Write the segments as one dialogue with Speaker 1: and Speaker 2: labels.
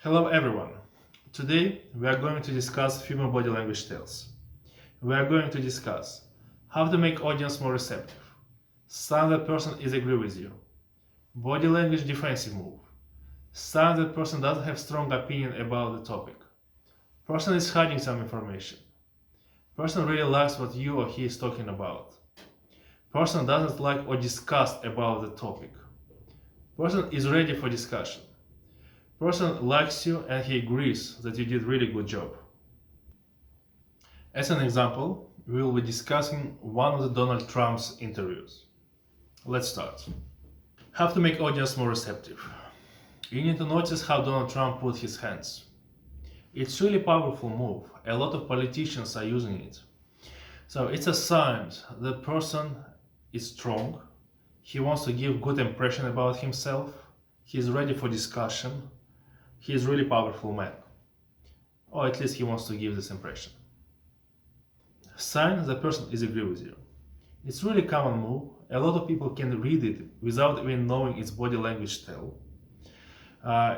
Speaker 1: Hello everyone. Today we are going to discuss female body language styles. We are going to discuss how to make audience more receptive, sign that person is agree with you, body language defensive move, sign that person doesn't have strong opinion about the topic, person is hiding some information, person really likes what you or he is talking about, person doesn't like or disgust about the topic, person is ready for discussion, person likes you and he agrees that you did really good job. As an example, we will be discussing one of the Donald Trump's interviews. Let's start. How to make audience more receptive. You need to notice how Donald Trump put his hands. It's really powerful move. A lot of politicians are using it. So it's a sign the person is strong. He wants to give good impression about himself. He's ready for discussion. He is really powerful man. Or at least he wants to give this impression. Sign the person is agree with you. It's really common move. A lot of people can read it without even knowing its body language style.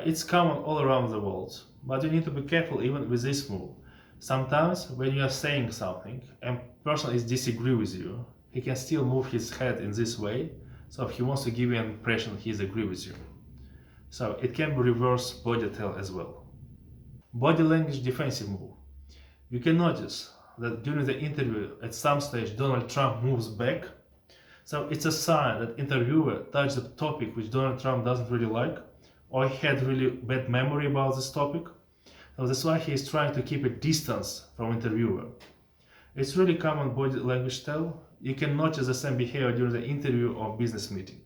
Speaker 1: It's common all around the world, but you need to be careful even with this move. Sometimes when you are saying something and person is disagree with you, he can still move his head in this way, so if he wants to give you an impression he is agree with you. So it can be reverse body tell as well. Body language defensive move. You can notice that during the interview at some stage Donald Trump moves back. So it's a sign that interviewer touched the topic which Donald Trump doesn't really like, or he had really bad memory about this topic. So that's why he is trying to keep a distance from interviewer. It's really common body language style. You can notice the same behavior during the interview or business meeting.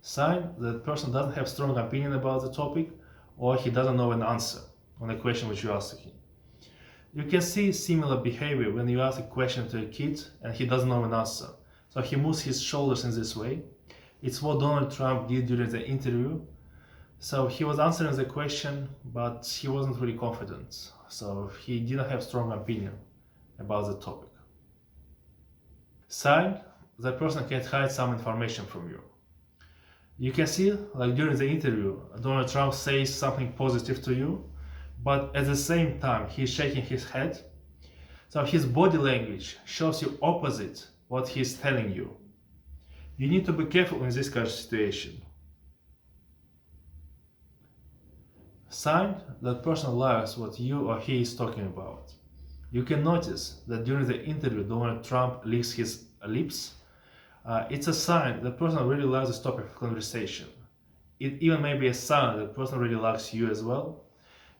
Speaker 1: Sign that the person doesn't have strong opinion about the topic, or he doesn't know an answer on a question which you ask him. You can see similar behavior when you ask a question to a kid and he doesn't know an answer. So he moves his shoulders in this way. It's what Donald Trump did during the interview. So he was answering the question, but he wasn't really confident. So he didn't have strong opinion about the topic. Sign that person can hide some information from you. You can see, like during the interview, Donald Trump says something positive to you, but at the same time he's shaking his head. So his body language shows you opposite what he's telling you. You need to be careful in this kind of situation. Sign that person likes what you or he is talking about. You can notice that during the interview Donald Trump licks his lips. It's a sign that person really likes this topic of conversation. It even may be a sign that person really likes you as well.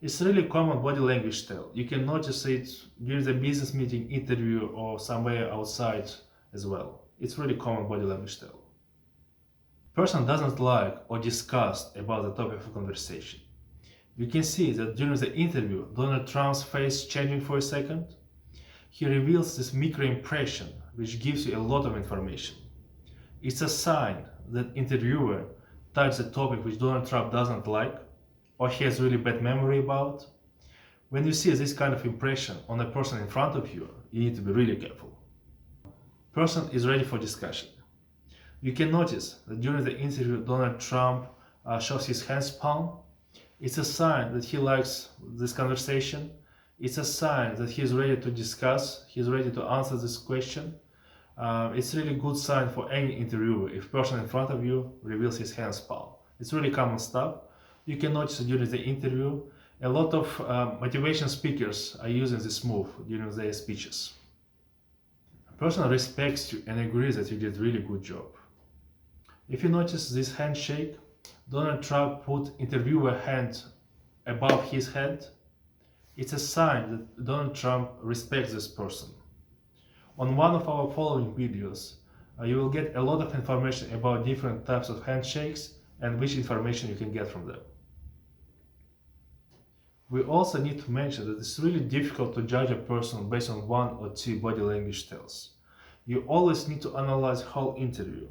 Speaker 1: It's really common body language style. You can notice it during the business meeting, interview, or somewhere outside as well. It's really common body language style. Person doesn't like or disgust about the topic of conversation. You can see that during the interview, Donald Trump's face changing for a second. He reveals this micro impression, which gives you a lot of information. It's a sign that interviewer touched the topic which Donald Trump doesn't like, or he has really bad memory about. When you see this kind of impression on a person in front of you, you need to be really careful. Person is ready for discussion. You can notice that during the interview Donald Trump shows his hands palm. It's a sign that he likes this conversation. It's a sign that he's ready to discuss, he's ready to answer this question. It's really good sign for any interviewer if person in front of you reveals his hands palm. It's really common stuff. You can notice during the interview a lot of motivation speakers are using this move during their speeches. A person respects you and agrees that you did really good job. If you notice this handshake, Donald Trump put interviewer hand above his head. It's a sign that Donald Trump respects this person. On one of our following videos, you will get a lot of information about different types of handshakes and which information you can get from them. We also need to mention that it's really difficult to judge a person based on one or two body language styles. You always need to analyze whole interview.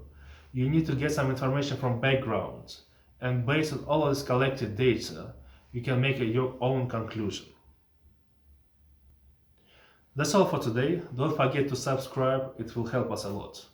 Speaker 1: You need to get some information from background, and based on all of this collected data, you can make your own conclusion. That's all for today. Don't forget to subscribe, it will help us a lot.